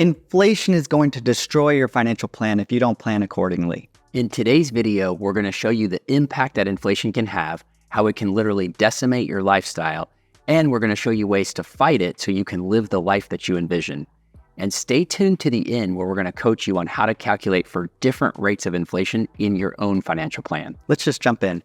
Inflation is going to destroy your financial plan if you don't plan accordingly. In today's video, we're going to show you the impact that inflation can have, how it can literally decimate your lifestyle, and we're going to show you ways to fight it so you can live the life that you envision. And stay tuned to the end where we're going to coach you on how to calculate for different rates of inflation in your own financial plan. Let's just jump in.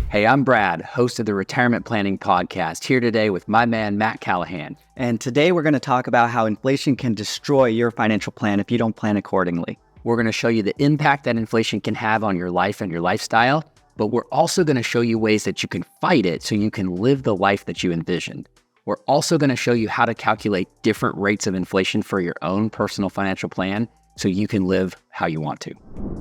Hey, I'm Brad, host of the Retirement Planning Podcast, here today with my man, Matt Callahan. And today we're going to talk about how inflation can destroy your financial plan if you don't plan accordingly. We're going to show you the impact that inflation can have on your life and your lifestyle, but we're also going to show you ways that you can fight it so you can live the life that you envisioned. We're also going to show you how to calculate different rates of inflation for your own personal financial plan so you can live how you want to.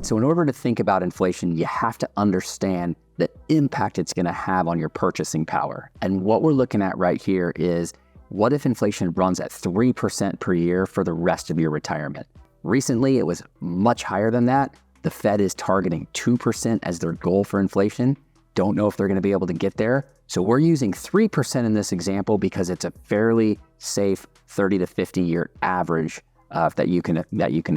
So in order to think about inflation, you have to understand the impact it's going to have on your purchasing power. And what we're looking at right here is, what if inflation runs at 3% per year for the rest of your retirement? Recently, it was much higher than that. The Fed is targeting 2% as their goal for inflation. Don't know if they're going to be able to get there. So we're using 3% in this example because it's a fairly safe 30 to 50 year average that you can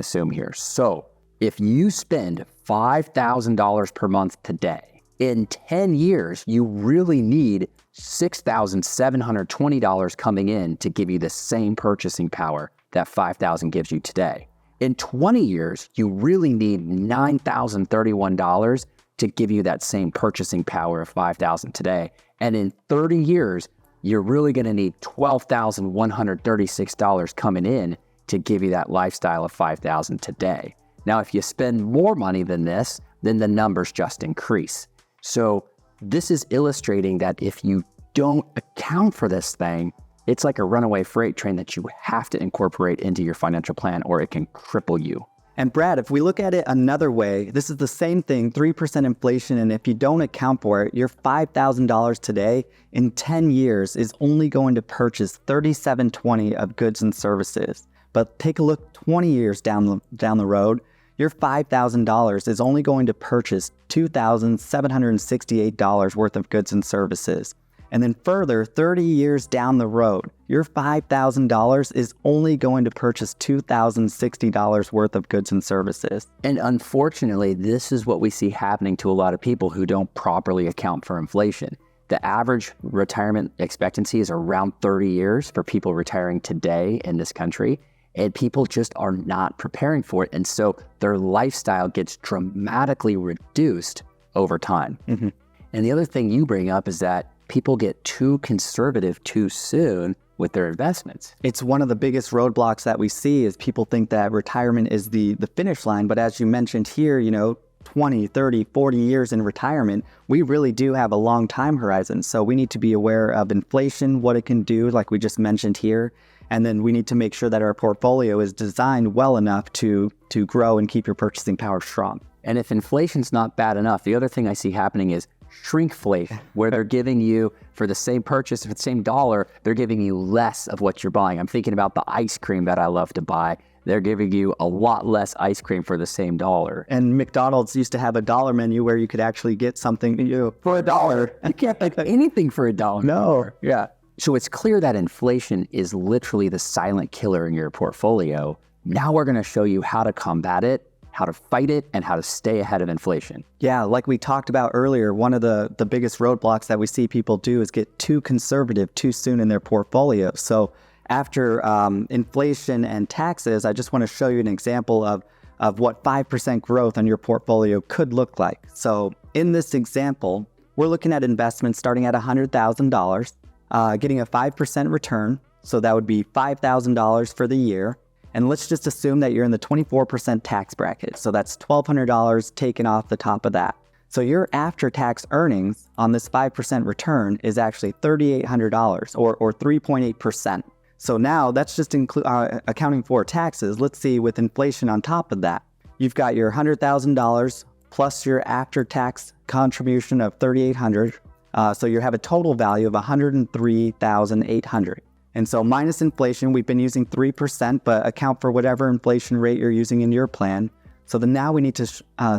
assume here. So if you spend $5,000 per month today, in 10 years, you really need $6,720 coming in to give you the same purchasing power that $5,000 gives you today. In 20 years, you really need $9,031 to give you that same purchasing power of $5,000 today. And in 30 years, you're really going to need $12,136 coming in to give you that lifestyle of $5,000 today. Now, if you spend more money than this, then the numbers just increase. So this is illustrating that if you don't account for this thing, it's like a runaway freight train that you have to incorporate into your financial plan or it can cripple you. And Brad, if we look at it another way, this is the same thing, 3% inflation, and if you don't account for it, your $5,000 today in 10 years is only going to purchase $3,720 of goods and services. But take a look 20 years down the road, your $5,000 is only going to purchase $2,768 worth of goods and services. And then further, 30 years down the road, your $5,000 is only going to purchase $2,060 worth of goods and services. And unfortunately, this is what we see happening to a lot of people who don't properly account for inflation. The average retirement expectancy is around 30 years for people retiring today in this country. And people just are not preparing for it. And so their lifestyle gets dramatically reduced over time. Mm-hmm. And the other thing you bring up is that people get too conservative too soon with their investments. It's one of the biggest roadblocks that we see is people think that retirement is the finish line. But as you mentioned here, 20, 30, 40 years in retirement, we really do have a long time horizon. So we need to be aware of inflation, what it can do, like we just mentioned here. And then we need to make sure that our portfolio is designed well enough to grow and keep your purchasing power strong. And if inflation's not bad enough, the other thing I see happening is Shrink-flation, where they're giving you, for the same purchase, for the same dollar, they're giving you less of what you're buying. I'm thinking about the ice cream that I love to buy. They're giving you a lot less ice cream for the same dollar. And McDonald's used to have a dollar menu where you could actually get something for $1. You can't get anything for $1. No. Yeah. So it's clear that inflation is literally the silent killer in your portfolio. Now we're going to show you how to combat it, how to fight it, and how to stay ahead of inflation. Yeah, like we talked about earlier, one of the biggest roadblocks that we see people do is get too conservative too soon in their portfolio. So after inflation and taxes, I just want to show you an example of what 5% growth on your portfolio could look like. So in this example, we're looking at investments starting at $100,000. Getting a 5% return, so that would be $5,000 for the year. And let's just assume that you're in the 24% tax bracket. So that's $1,200 taken off the top of that. So your after-tax earnings on this 5% return is actually $3,800 or 3.8%. So now that's just accounting for taxes. Let's see, with inflation on top of that, you've got your $100,000 plus your after-tax contribution of $3,800. So you have a total value of $103,800. And so minus inflation, we've been using 3%, but account for whatever inflation rate you're using in your plan. So then now we need to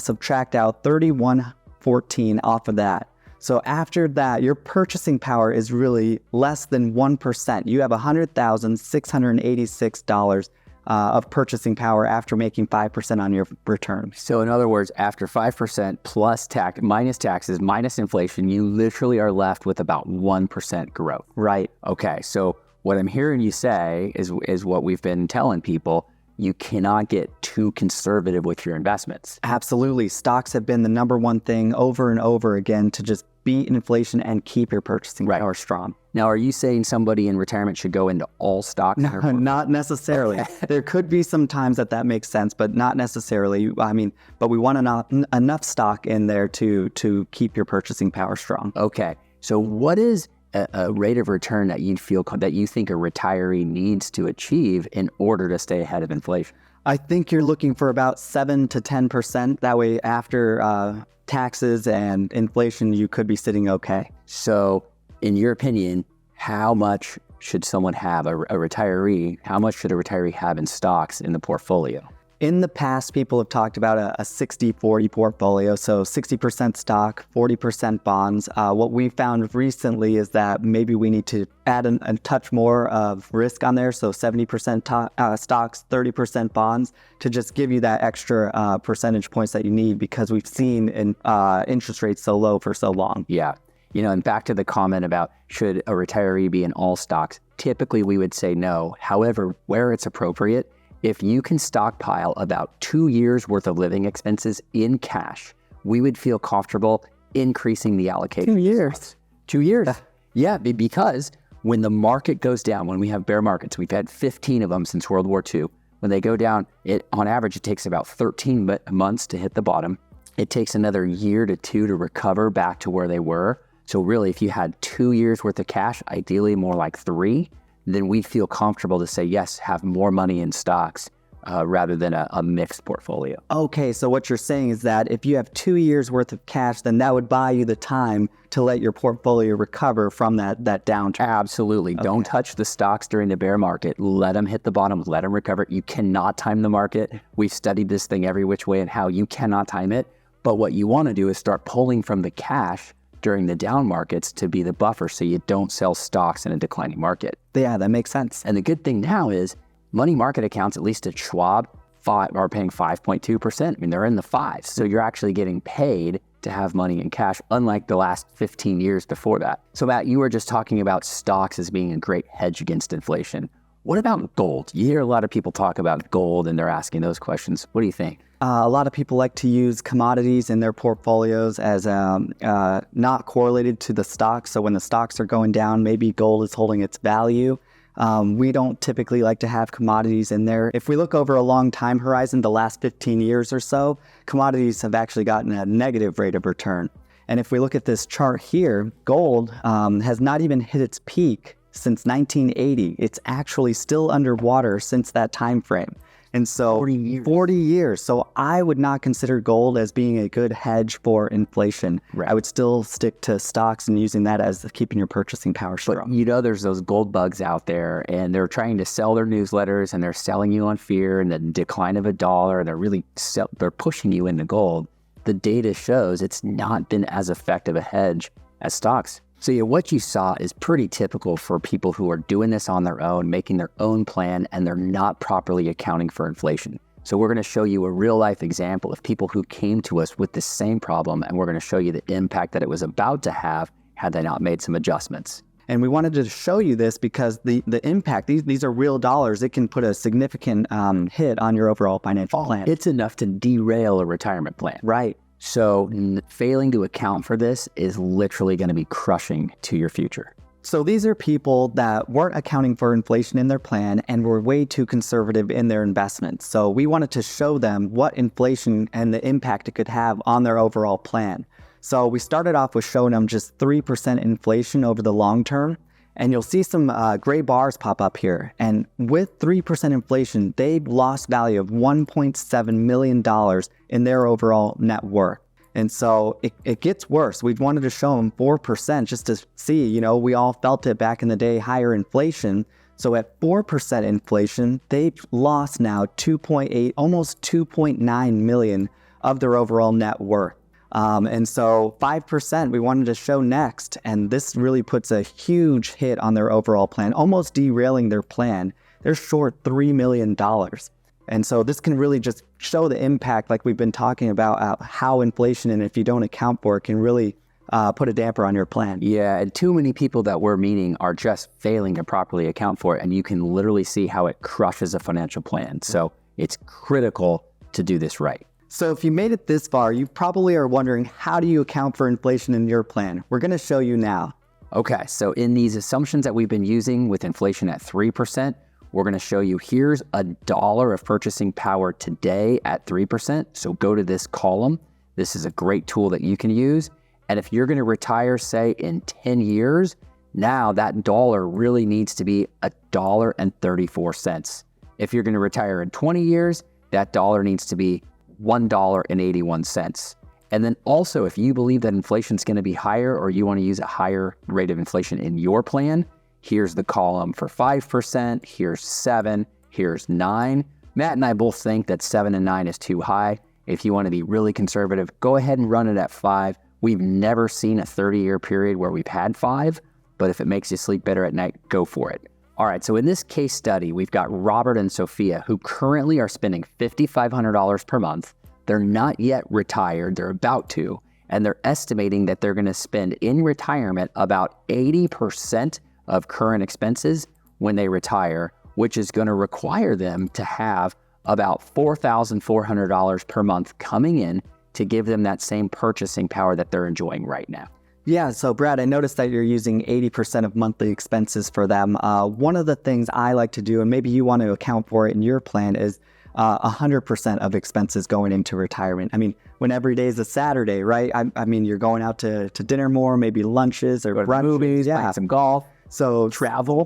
subtract out $3,114 off of that. So after that, your purchasing power is really less than 1%. You have $100,686 of purchasing power after making 5% on your return. So in other words, after 5% plus tax, minus taxes, minus inflation, you literally are left with about 1% growth. Right. Okay, so what I'm hearing you say is what we've been telling people. You cannot get too conservative with your investments. Absolutely. Stocks have been the number one thing over and over again to just beat inflation and keep your purchasing power strong. Now, are you saying somebody in retirement should go into all stocks? No, not necessarily. There could be some times that makes sense, but not necessarily. I mean, but we want enough stock in there to keep your purchasing power strong. Okay. So what is a rate of return that you think a retiree needs to achieve in order to stay ahead of inflation? I think you're looking for about 7 to 10%. That way, after taxes and inflation, you could be sitting okay. So, in your opinion, how much should someone have, a retiree, how much should a retiree have in stocks in the portfolio? In the past, people have talked about a 60-40 portfolio, so 60% stock, 40% bonds. What we found recently is that maybe we need to add a touch more of risk on there, so 70% stocks, 30% bonds, to just give you that extra percentage points that you need, because we've seen interest rates so low for so long. Yeah. And back to the comment about should a retiree be in all stocks, typically we would say no. However, where it's appropriate, if you can stockpile about 2 years worth of living expenses in cash, we would feel comfortable increasing the allocation. 2 years. 2 years. Yeah, because when the market goes down, when we have bear markets, we've had 15 of them since World War II. When they go down, on average, it takes about 13 months to hit the bottom. It takes another year to 2 to recover back to where they were. So really, if you had 2 years worth of cash, ideally more like 3, then we'd feel comfortable to say, yes, have more money in stocks rather than a mixed portfolio. Okay, so what you're saying is that if you have 2 years worth of cash, then that would buy you the time to let your portfolio recover from that downturn. Absolutely. Okay. Don't touch the stocks during the bear market. Let them hit the bottom, let them recover. You cannot time the market. We've studied this thing every which way and how you cannot time it. But what you want to do is start pulling from the cash during the down markets to be the buffer so you don't sell stocks in a declining market. Yeah, that makes sense. And the good thing now is money market accounts, at least at Schwab, are paying 5.2%. I mean, they're in the 5s. So you're actually getting paid to have money in cash, unlike the last 15 years before that. So Matt, you were just talking about stocks as being a great hedge against inflation. What about gold? You hear a lot of people talk about gold and they're asking those questions. What do you think? A lot of people like to use commodities in their portfolios as not correlated to the stocks. So when the stocks are going down, maybe gold is holding its value. We don't typically like to have commodities in there. If we look over a long time horizon, the last 15 years or so, commodities have actually gotten a negative rate of return. And if we look at this chart here, gold has not even hit its peak since 1980. It's actually still underwater since that time frame. And so 40 years. So I would not consider gold as being a good hedge for inflation. Right. I would still stick to stocks and using that as keeping your purchasing power strong. But there's those gold bugs out there and they're trying to sell their newsletters and they're selling you on fear and the decline of a dollar. And they're pushing you into gold. The data shows it's not been as effective a hedge as stocks. So what you saw is pretty typical for people who are doing this on their own, making their own plan, and they're not properly accounting for inflation. So we're going to show you a real life example of people who came to us with the same problem, and we're going to show you the impact that it was about to have had they not made some adjustments. And we wanted to show you this because the impact, these are real dollars. It can put a significant hit on your overall financial plan. It's enough to derail a retirement plan. Right. So failing to account for this is literally going to be crushing to your future. So these are people that weren't accounting for inflation in their plan and were way too conservative in their investments. So we wanted to show them what inflation and the impact it could have on their overall plan. So we started off with showing them just 3% inflation over the long term. And you'll see some gray bars pop up here. And with 3% inflation, they've lost value of $1.7 million in their overall net worth. And so it gets worse. We wanted to show them 4% just to see, we all felt it back in the day, higher inflation. So at 4% inflation, they've lost now 2.8, almost 2.9 million of their overall net worth. And so 5% we wanted to show next, and this really puts a huge hit on their overall plan, almost derailing their plan. They're short $3 million. And so this can really just show the impact, like we've been talking about, how inflation, and if you don't account for it, can really put a damper on your plan. Yeah, and too many people that we're meeting are just failing to properly account for it, and you can literally see how it crushes a financial plan. So it's critical to do this right. So if you made it this far, you probably are wondering, how do you account for inflation in your plan? We're going to show you now. Okay, so in these assumptions that we've been using with inflation at 3%, we're going to show you here's $1 of purchasing power today at 3%. So go to this column. This is a great tool that you can use. And if you're going to retire, say, in 10 years, now that dollar really needs to be $1.34. If you're going to retire in 20 years, that dollar needs to be $1.81. And then also, if you believe that inflation is going to be higher, or you want to use a higher rate of inflation in your plan, here's the column for 5%, here's 7, here's 9. Matt and I both think that 7 and 9 is too high. If you want to be really conservative, go ahead and run it at 5. We've never seen a 30-year period where we've had 5, but if it makes you sleep better at night, go for it. All right, so in this case study, we've got Robert and Sophia, who currently are spending $5,500 per month. They're not yet retired, they're about to, and they're estimating that they're going to spend in retirement about 80% of current expenses when they retire, which is going to require them to have about $4,400 per month coming in to give them that same purchasing power that they're enjoying right now. Yeah, so Brad, I noticed that you're using 80% of monthly expenses for them. One of the things I like to do, and maybe you want to account for it in your plan, is 100% of expenses going into retirement. I mean, when every day is a Saturday, right? I mean, you're going out to dinner more, maybe lunches or brunches, movies, yeah, playing some golf. So travel,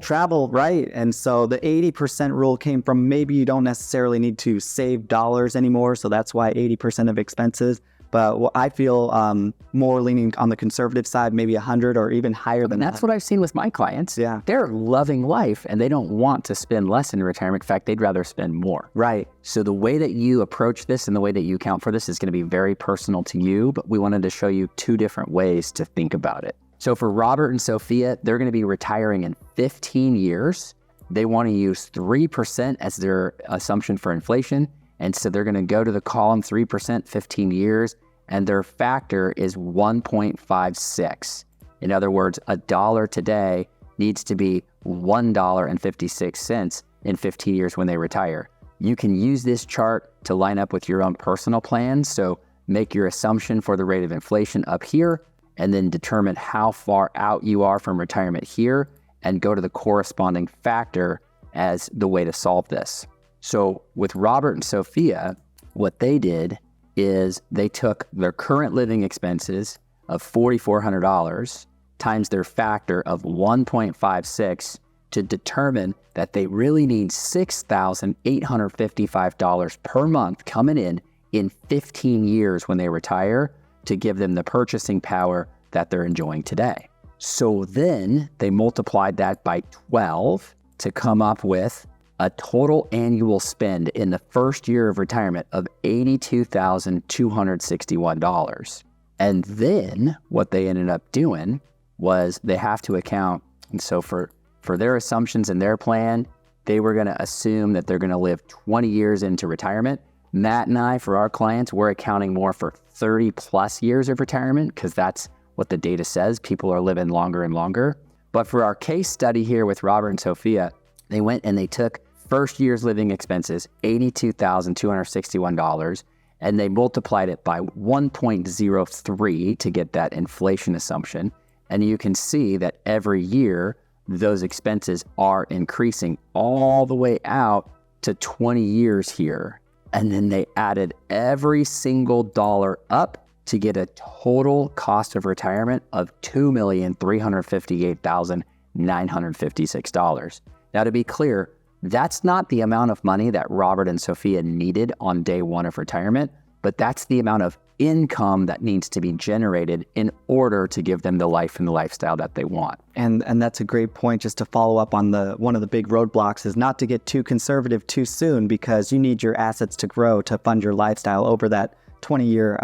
right? And so the 80% rule came from, maybe you don't necessarily need to save dollars anymore, so that's why 80% of expenses. But I feel more leaning on the conservative side, maybe 100 or even higher than that. And that's what I've seen with my clients. Yeah. They're loving life and they don't want to spend less in retirement. In fact, they'd rather spend more. Right. So the way that you approach this and the way that you account for this is going to be very personal to you, but we wanted to show you 2 different ways to think about it. So for Robert and Sophia, they're going to be retiring in 15 years. They want to use 3% as their assumption for inflation. And so they're going to go to the column 3%, 15 years, and their factor is 1.56. In other words, $1 today needs to be $1.56 in 15 years when they retire. You can use this chart to line up with your own personal plans. So make your assumption for the rate of inflation up here, and then determine how far out you are from retirement here, and go to the corresponding factor as the way to solve this. So with Robert and Sophia, what they did is they took their current living expenses of $4,400 times their factor of 1.56 to determine that they really need $6,855 per month coming in 15 years when they retire to give them the purchasing power that they're enjoying today. So then they multiplied that by 12 to come up with a total annual spend in the first year of retirement of $82,261. And then what they ended up doing was they have to account, and so for their assumptions in their plan, they were going to assume that they're going to live 20 years into retirement. Matt and I, for our clients, we're accounting more for 30 plus years of retirement because that's what the data says. People are living longer and longer. But for our case study here with Robert and Sophia, they went and they took first year's living expenses, $82,261, and they multiplied it by 1.03 to get that inflation assumption. And you can see that every year, those expenses are increasing all the way out to 20 years here. And then they added every single dollar up to get a total cost of retirement of $2,358,956. Now, to be clear, that's not the amount of money that Robert and Sophia needed on day one of retirement, but that's the amount of income that needs to be generated in order to give them the life and the lifestyle that they want. And that's a great point. Just to follow up on one of the big roadblocks is not to get too conservative too soon, because you need your assets to grow to fund your lifestyle over that 20-year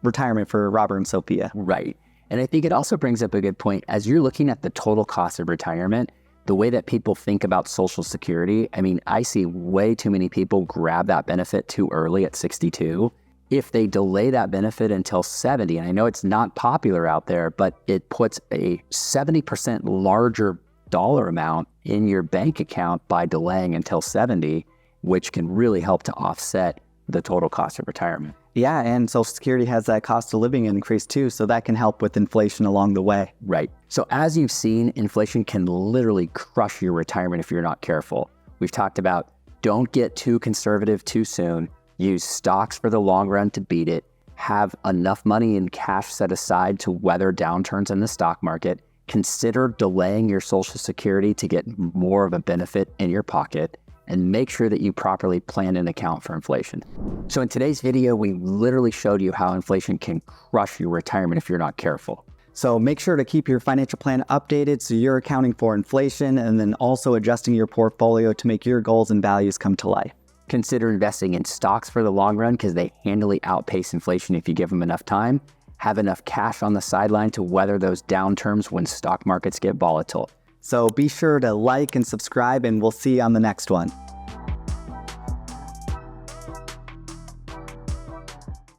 retirement for Robert and Sophia. Right. And I think it also brings up a good point. As you're looking at the total cost of retirement, the way that people think about Social Security, I mean, I see way too many people grab that benefit too early at 62. If they delay that benefit until 70, and I know it's not popular out there, but it puts a 70% larger dollar amount in your bank account by delaying until 70, which can really help to offset the total cost of retirement. Yeah, and Social Security has that cost of living increase too, so that can help with inflation along the way. Right. So as you've seen, inflation can literally crush your retirement if you're not careful. We've talked about don't get too conservative too soon. Use stocks for the long run to beat it. Have enough money in cash set aside to weather downturns in the stock market. Consider delaying your Social Security to get more of a benefit in your pocket. And make sure that you properly plan and account for inflation. So in today's video, we literally showed you how inflation can crush your retirement if you're not careful. So make sure to keep your financial plan updated so you're accounting for inflation and then also adjusting your portfolio to make your goals and values come to life. Consider investing in stocks for the long run because they handily outpace inflation if you give them enough time. Have enough cash on the sideline to weather those downturns when stock markets get volatile. So be sure to like and subscribe, and we'll see you on the next one.